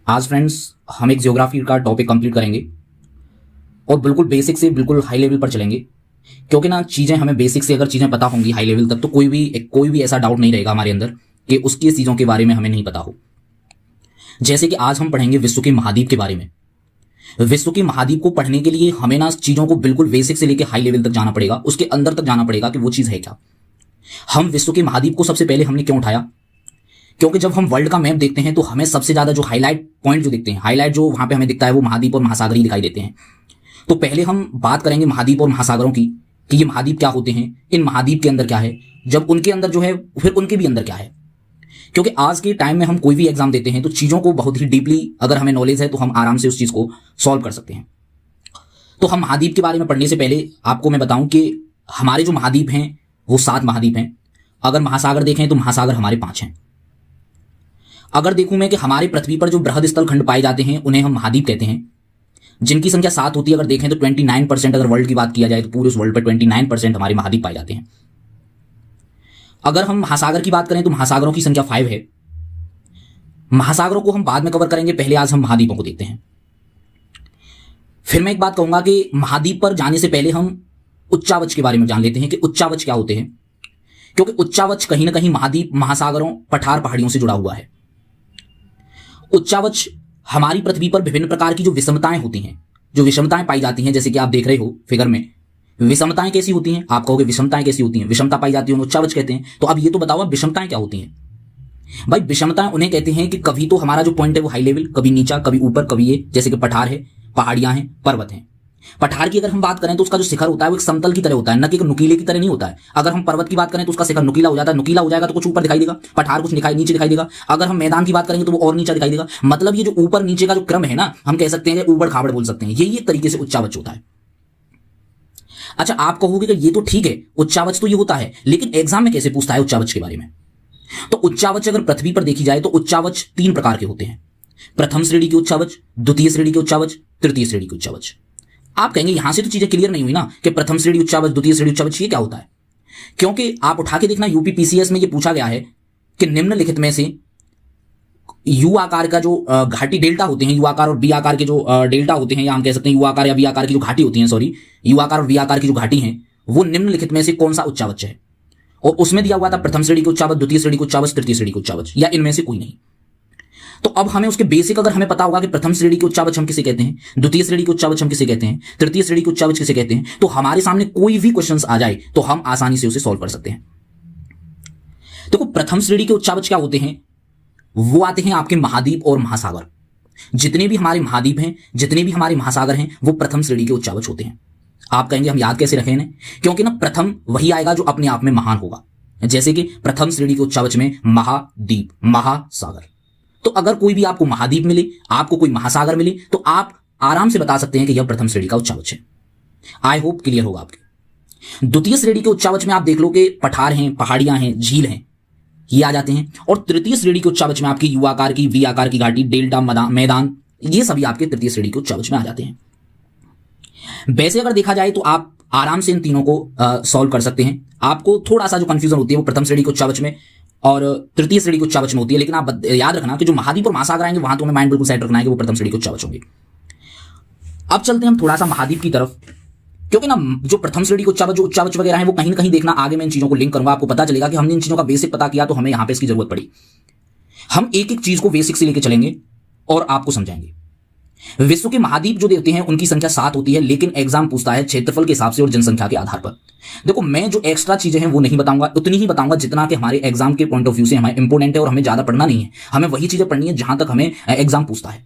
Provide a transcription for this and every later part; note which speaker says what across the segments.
Speaker 1: आज फ्रेंड्स हम एक ज्योग्राफी का टॉपिक कंप्लीट करेंगे और बिल्कुल बेसिक से बिल्कुल हाई लेवल पर चलेंगे, क्योंकि ना चीज़ें हमें बेसिक से अगर चीज़ें पता होंगी हाई लेवल तक तो कोई भी ऐसा डाउट नहीं रहेगा हमारे अंदर कि उसकी चीज़ों के बारे में हमें नहीं पता हो। जैसे कि आज हम पढ़ेंगे विश्व के महाद्वीप के बारे में। विश्व के महाद्वीप को पढ़ने के लिए हमें ना चीज़ों को बिल्कुल बेसिक से लेकर हाई लेवल तक जाना पड़ेगा, उसके अंदर तक जाना पड़ेगा कि वो चीज़ है क्या। हम विश्व के महाद्वीप को सबसे पहले हमने क्यों उठाया, क्योंकि जब हम वर्ल्ड का मैप देखते हैं तो हमें सबसे ज्यादा जो हाईलाइट पॉइंट जो दिखते हैं, हाईलाइट जो वहां पे हमें दिखता है वो महाद्वीप और महासागर ही दिखाई देते हैं। तो पहले हम बात करेंगे महाद्वीप और महासागरों की कि ये महाद्वीप क्या होते हैं, इन महाद्वीप के अंदर क्या है, जब उनके अंदर जो है फिर उनके भी अंदर क्या है। क्योंकि आज के टाइम में हम कोई भी एग्जाम देते हैं तो चीजों को बहुत ही डीपली अगर हमें नॉलेज है तो हम आराम से उस चीज को सॉल्व कर सकते हैं। तो हम महाद्वीप के बारे में पढ़ने से पहले आपको मैं बताऊं कि हमारे जो महाद्वीप हैं वो 7 महाद्वीप हैं। अगर महासागर देखें तो महासागर हमारे 5 हैं। अगर देखूं मैं कि हमारे पृथ्वी पर जो बृहद स्थल खंड पाए जाते हैं उन्हें हम महाद्वीप कहते हैं, जिनकी संख्या 7 होती है। अगर देखें तो 29% अगर वर्ल्ड की बात किया जाए तो पूरे उस वर्ल्ड पर 29% हमारे महाद्वीप पाए जाते हैं। अगर हम महासागर की बात करें तो महासागरों की संख्या 5 है। महासागरों को हम बाद में कवर करेंगे, पहले आज हम महाद्वीपों को देखते हैं। फिर मैं एक बात कहूंगा कि महाद्वीप पर जाने से पहले हम उच्चावच के बारे में जान लेते हैं कि उच्चावच क्या होते हैं, क्योंकि उच्चावच कहीं ना कहीं महाद्वीप, महासागरों, पठार, पहाड़ियों से जुड़ा हुआ है। उच्चावच हमारी पृथ्वी पर विभिन्न प्रकार की जो विषमताएं होती हैं, जो विषमताएं पाई जाती हैं, जैसे कि आप देख रहे हो फिगर में, विषमताएं कैसी होती हैं। आप कहोगे विषमताएं कैसी होती हैं, विषमता पाई जाती है उच्चावच कहते हैं। तो अब ये तो बताओ विषमताएं क्या होती हैं। भाई विषमताएं उन्हें कहते हैं कि कभी तो हमारा जो पॉइंट है वो हाई लेवल, कभी नीचा, कभी ऊपर, कभी ये, जैसे कि पठार है, पहाड़ियां हैं, पर्वत हैं। पठार की अगर हम बात करें तो उसका जो शिखर होता है वो एक समतल की तरह होता है, न कि एक नुकीले की तरह नहीं होता है। अगर हम पर्वत की बात करें तो उसका शिखर नुकीला हो जाता है, नुकीला हो जाएगा तो कुछ ऊपर दिखाई देगा, पठार कुछ नीचे दिखाई देगा। अगर हम मैदान की बात करेंगे तो वो और नीचा दिखाई देगा। मतलब ये जो ऊपर नीचे का जो क्रम है ना, हम कह सकते हैं ऊबड़ खाबड़ बोल सकते हैं, यही एक तरीके से उच्चावच होता है। अच्छा, आप कहोगे कि ये तो ठीक है, उच्चावच तो ये होता है, लेकिन एग्जाम में कैसे पूछता है उच्चावच के बारे में। तो उच्चावच अगर पृथ्वी पर देखी जाए तो उच्चावच 3 प्रकार के होते हैं। प्रथम श्रेणी के उच्चावच, द्वितीय श्रेणी के उच्चावच, तृतीय श्रेणी के उच्चावच। आप कहेंगे यहां से तो चीजें क्लियर नहीं हुई ना कि प्रथम श्रेणी उच्चावच, द्वितीय श्रेणी उच्चावच ये क्या होता है। क्योंकि आप उठा के देखना, यूपी पीसीएस में ये पूछा गया है कि निम्नलिखित में से यू आकार का जो घाटी डेल्टा होते हैं, यू आकार और बी आकार के जो डेल्टा होते हैं, या हम कह सकते हैं यू आकार या बी आकार की जो घाटी होती है, सॉरी, यू आकार और बी आकार की जो घाटी है, वो निम्नलिखित में से कौन सा उच्चावच है। और उसमें दिया हुआ था प्रथम श्रेणी के उच्चावच, द्वितीय श्रेणी के उच्चावच, तृतीय श्रेणी के उच्चावच, या इनमें से कोई नहीं। तो अब हमें उसके बेसिक अगर हमें पता होगा कि प्रथम श्रेणी के उच्चावच हम किसे कहते हैं, द्वितीय श्रेणी के उच्चावच हम किसे कहते हैं, तृतीय श्रेणी के उच्चावच किसे कहते हैं, तो हमारे सामने कोई भी क्वेश्चन आ जाए तो हम आसानी से उसे सॉल्व कर सकते हैं। देखो, प्रथम श्रेणी के उच्चावच क्या होते हैं, वो आते हैं आपके महाद्वीप और महासागर। जितने भी हमारे महाद्वीप हैं, जितने भी हमारे महासागर हैं, वो प्रथम श्रेणी के उच्चावच होते हैं। आप कहेंगे हम याद कैसे रखें इन्हें, क्योंकि ना प्रथम वही आएगा जो अपने आप में महान होगा। जैसे कि प्रथम श्रेणी के उच्चावच में महाद्वीप, महासागर। तो अगर कोई भी आपको महाद्वीप मिले, आपको कोई महासागर मिले, तो आप आराम से बता सकते हैं कि यह प्रथम श्रेणी का उच्चावच है। आई होप क्लियर होगा आपके। द्वितीय श्रेणी के उच्चावच में आप देख लो कि पठार हैं, पहाड़ियां हैं, झील हैं, ये आ जाते हैं। और तृतीय श्रेणी के उच्चावच में आपकी यू आकार की, वी आकार की घाटी, डेल्टा, मैदान, ये सभी आपके तृतीय श्रेणी के उच्चावच में आ जाते हैं। वैसे अगर देखा जाए तो आप आराम से इन तीनों को सॉल्व कर सकते हैं। आपको थोड़ा सा जो कंफ्यूजन होती है वो प्रथम श्रेणी के उच्चावच में और तृतीय श्रेणी के उच्चावच में होती है, लेकिन आप याद रखना कि जो महाद्वीप और महासागर आएंगे वहां तो हमें माइंड बिल्कुल सेट रखना है कि वो प्रथम श्रेणी के उच्चावच होंगे। अब चलते हैं हम थोड़ा सा महाद्वीप की तरफ, क्योंकि ना जो प्रथम श्रेणी के उच्चावच, जो उच्चावच वगैरह है, वो कहीं ना कहीं देखना, आगे मैं इन चीजों को लिंक करूंगा, आपको पता चलेगा कि हमने इन चीजों का बेसिक पता किया तो हमें यहां पे इसकी जरूरत पड़ी। हम एक एक चीज को बेसिक से लेकर चलेंगे और आपको समझाएंगे। विश्व के महाद्वीप जो देते हैं उनकी संख्या 7 होती है, लेकिन एग्जाम पूछता है क्षेत्रफल के हिसाब से और जनसंख्या के आधार पर। देखो, मैं जो एक्स्ट्रा चीजें हैं वो नहीं बताऊंगा, उतनी ही बताऊंगा जितना कि हमारे एग्जाम के पॉइंट ऑफ व्यू से हमें इंपोर्टेंट है और हमें ज्यादा पढ़ना नहीं है। हमें वही चीजें पढ़नी है जहां तक हमें एग्जाम पूछता है।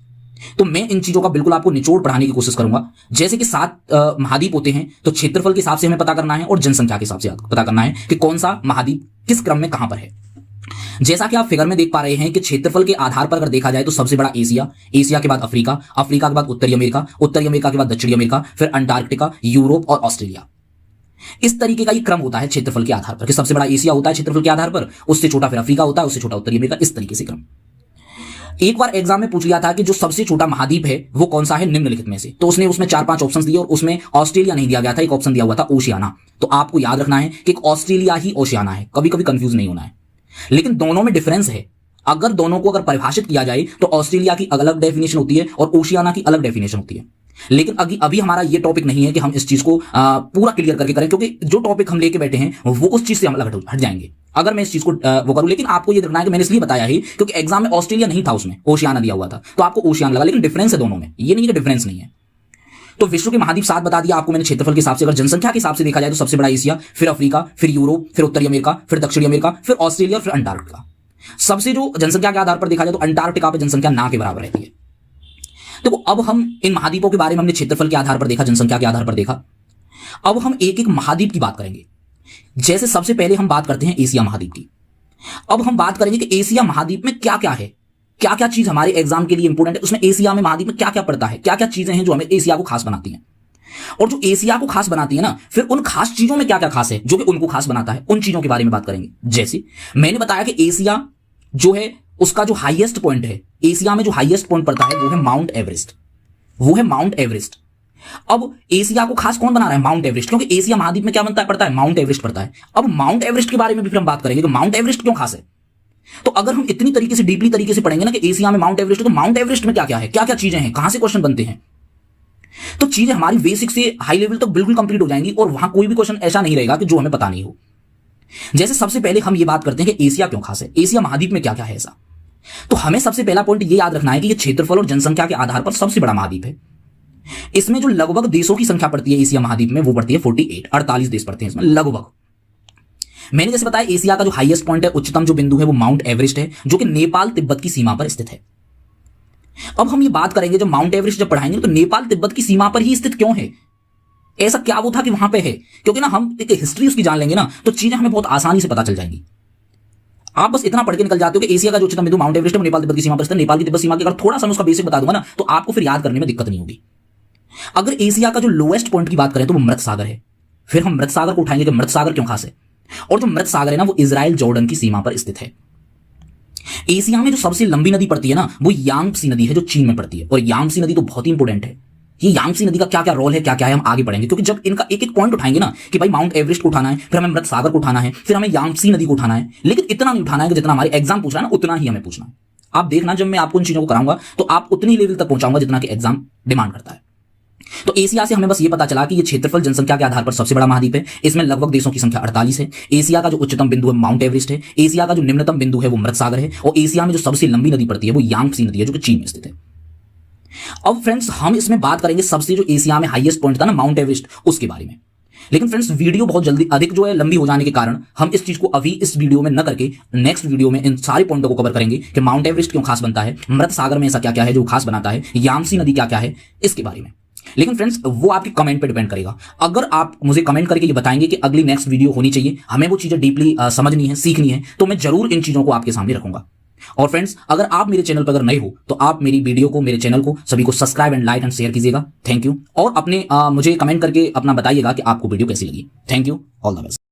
Speaker 1: तो मैं इन चीजों का बिल्कुल आपको निचोड़ पढ़ाने की कोशिश करूंगा। जैसे कि 7 महाद्वीप होते हैं, तो क्षेत्रफल के हिसाब से हमें पता करना है और जनसंख्या के हिसाब से पता करना है कि कौन सा महाद्वीप किस क्रम में कहां पर है। जैसा कि आप फिगर में देख पा रहे हैं कि क्षेत्रफल के आधार पर अगर देखा जाए तो सबसे बड़ा एशिया, एशिया के बाद अफ्रीका, अफ्रीका के बाद उत्तरी अमेरिका, उत्तरी अमेरिका के बाद दक्षिणी अमेरिका, फिर अंटार्कटिका, यूरोप और ऑस्ट्रेलिया। इस तरीके का ये क्रम होता है क्षेत्रफल के आधार पर कि सबसे बड़ा एशिया होता है क्षेत्रफल के आधार पर, उससे छोटा फिर अफ्रीका होता है, उससे छोटा उत्तरी अमेरिका, इस तरीके से क्रम। एक बार एग्जाम में पूछ लिया था कि जो सबसे छोटा महाद्वीप है वो कौन सा है निम्नलिखित में से, तो उसने उसमें 4-5 ऑप्शंस दिए और उसमें ऑस्ट्रेलिया नहीं दिया गया था, एक ऑप्शन दिया हुआ था ओशियाना। तो आपको याद रखना है कि ऑस्ट्रेलिया ही ओशियाना है, कभी कभी कंफ्यूज नहीं होना है। लेकिन दोनों में डिफरेंस है। अगर दोनों को अगर परिभाषित किया जाए तो ऑस्ट्रेलिया की अलग डेफिनेशन होती है और ओशियाना की अलग डेफिनेशन होती है। लेकिन अभी हमारा ये टॉपिक नहीं है कि हम इस चीज को पूरा क्लियर करके करें, क्योंकि जो टॉपिक हम लेके बैठे हैं वो उस चीज से हम हट जाएंगे अगर मैं इस चीज को वो करूं। लेकिन आपको ये देखना है कि मैंने इसलिए बताया ही क्योंकि एग्जाम में ऑस्ट्रेलिया नहीं था, उसमें ओशियाना दिया हुआ था, तो आपको ओशियाना लगा। लेकिन डिफरेंस है दोनों में, ये नहीं कि डिफरेंस नहीं है। तो विश्व के महाद्वीप 7 बता दिया आपको मैंने क्षेत्रफल के हिसाब से। अगर जनसंख्या के हिसाब से देखा जाए तो सबसे बड़ा एशिया, फिर अफ्रीका, फिर यूरोप, फिर उत्तरी अमेरिका, फिर दक्षिणी अमेरिका, फिर ऑस्ट्रेलिया, फिर अंटार्कटिका। सबसे जो जनसंख्या के आधार पर देखा जाए तो अंटार्कटिका पर जनसंख्या ना के बराबर रहती है। देखो अब हम इन महाद्वीपों के बारे में हमने क्षेत्रफल के आधार पर देखा, जनसंख्या के आधार पर देखा। अब हम एक एक महाद्वीप की बात करेंगे। जैसे सबसे पहले हम बात करते हैं एशिया महाद्वीप की। अब हम बात करेंगे कि एशिया महाद्वीप में क्या क्या है, क्या क्या चीज हमारे एग्जाम के लिए इंपोर्टेंट है, उसमें एशिया में महाद्वीप में क्या क्या पड़ता है, क्या क्या चीजें हैं जो हमें एशिया को खास बनाती हैं। और जो एशिया को खास बनाती है ना, फिर उन खास चीजों में क्या क्या खास है जो कि उनको खास बनाता है, उन चीजों के बारे में बात करेंगे। जैसे मैंने बताया कि एशिया जो है उसका जो हाईएस्ट पॉइंट है, एशिया में जो हाईएस्ट पॉइंट पड़ता है वो है माउंट एवरेस्ट, वो है माउंट एवरेस्ट। अब एशिया को खास कौन बना रहा है? माउंट एवरेस्ट, क्योंकि एशिया महाद्वीप में क्या बनता है पड़ता है? माउंट एवरेस्ट पड़ता है। अब माउंट एवरेस्ट के बारे में भी फिर हम बात करेंगे कि माउंट एवरेस्ट क्यों खास है। तो अगर हम इतनी तरीके से डीपली तरीके से पढ़ेंगे ना कि एशिया में माउंट एवरेस्ट है, तो माउंट एवरेस्ट में क्या क्या है, क्या क्या चीजें हैं, कहां से क्वेश्चन बनते हैं, तो चीजें हमारी बेसिक से हाई लेवल तक बिल्कुल कंप्लीट हो जाएंगी और वहां कोई भी क्वेश्चन ऐसा नहीं रहेगा कि जो हमें पता नहीं हो। जैसे सबसे पहले हम ये बात करते हैं कि एशिया क्यों खास है, एशिया महाद्वीप में क्या क्या है ऐसा। तो हमें सबसे पहला पॉइंट ये याद रखना है कि ये क्षेत्रफल और जनसंख्या के आधार पर सबसे बड़ा महाद्वीप है। इसमें जो लगभग देशों की संख्या पड़ती है एशिया महाद्वीप में वो पड़ती है 48 देश पड़ते हैं इसमें लगभग। मैंने जैसे बताया एशिया का जो हाईएस्ट पॉइंट है, उच्चतम जो बिंदु है वो माउंट एवरेस्ट है, जो कि नेपाल तिब्बत की सीमा पर स्थित है। अब हम ये बात करेंगे जब माउंट एवरेस्ट जब पढ़ाएंगे तो नेपाल तिब्बत की सीमा पर ही स्थित क्यों है, ऐसा क्या वो था कि वहां पे है, क्योंकि ना हम एक हिस्ट्री उसकी जान लेंगे ना तो चीजें हमें बहुत आसानी से पता चल जाएंगी। आप बस इतना पढ़ के निकल जाते हो कि एशिया का जो उच्चतम बिंदु माउंट एवरेस्ट है नेपाल तिब्बत की सीमा पर स्थित है। नेपाल की तिब्बत सीमा की अगर थोड़ा सा मैं उसका बेसिक बता दूंगा ना तो आपको फिर याद करने में दिक्कत नहीं होगी। अगर एशिया का जो लोएस्ट पॉइंट की बात करें तो वो मृत सागर है। फिर हम मृत सागर को उठाएंगे कि मृत सागर क्यों खास है, और जो मृत सागर है ना वो इजराइल जॉर्डन की सीमा पर स्थित है। एशिया में जो सबसे लंबी नदी पड़ती है ना वो यांगत्से नदी है जो चीन में पड़ती है, और यांगत्से नदी तो बहुत ही इंपॉर्टेंट है। ये यांगत्से नदी का क्या क्या रोल है, क्या क्या है, हम आगे पढ़ेंगे, क्योंकि जब इनका एक एक पॉइंट उठाएंगे ना कि भाई माउंट एवरेस्ट को उठाना है, फिर हमें मृत सागर को उठाना है, फिर हमें यांगत्से नदी को उठाना है, लेकिन इतना नहीं उठाना है कि जितना हमारे एग्जाम पूछ रहा है ना उतना ही हमें पूछना है। आप देखना जब मैं आपको इन चीजों को कराऊंगा तो आप उतनी लेवल तक पहुंचाऊंगा जितना कि एग्जाम डिमांड करता है। तो एशिया से हमें बस ये पता चला कि ये क्षेत्रफल जनसंख्या के आधार पर सबसे बड़ा महाद्वीप है। इसमें लगभग देशों की संख्या 48 है। एशिया का जो उच्चतम बिंदु है माउंट एवरेस्ट है, एशिया का जो निम्नतम बिंदु है वो मृत सागर है, और एशिया में जो सबसे लंबी नदी पड़ती है वो यांगत्से नदी है जो कि चीन में स्थित है। अब फ्रेंड्स हम इसमें बात करेंगे सबसे जो एशिया में हाईएस्ट पॉइंट था ना माउंट एवरेस्ट, उसके बारे में। लेकिन फ्रेंड्स वीडियो बहुत जल्दी अधिक जो है लंबी हो जाने के कारण हम इस चीज को अभी इस वीडियो में न करके नेक्स्ट वीडियो में इन सारे पॉइंटों को कवर करेंगे कि माउंट एवरेस्ट क्यों खास बनता है, मृत सागर में ऐसा क्या क्या है जो खास बनाता है, यांगत्से नदी क्या क्या है, इसके बारे में। लेकिन फ्रेंड्स वो आपके कमेंट पे डिपेंड करेगा। अगर आप मुझे कमेंट करके ये बताएंगे कि अगली नेक्स्ट वीडियो होनी चाहिए, हमें वो चीजें डीपली समझनी है, सीखनी है, तो मैं जरूर इन चीजों को आपके सामने रखूंगा। और फ्रेंड्स अगर आप मेरे चैनल पर अगर नए हो तो आप मेरी वीडियो को, मेरे चैनल को सभी को subscribe and like and share कीजिएगा। Thank you. और अपने मुझे कमेंट करके अपना बताइएगा कि आपको वीडियो कैसी लगी। Thank you. All the best.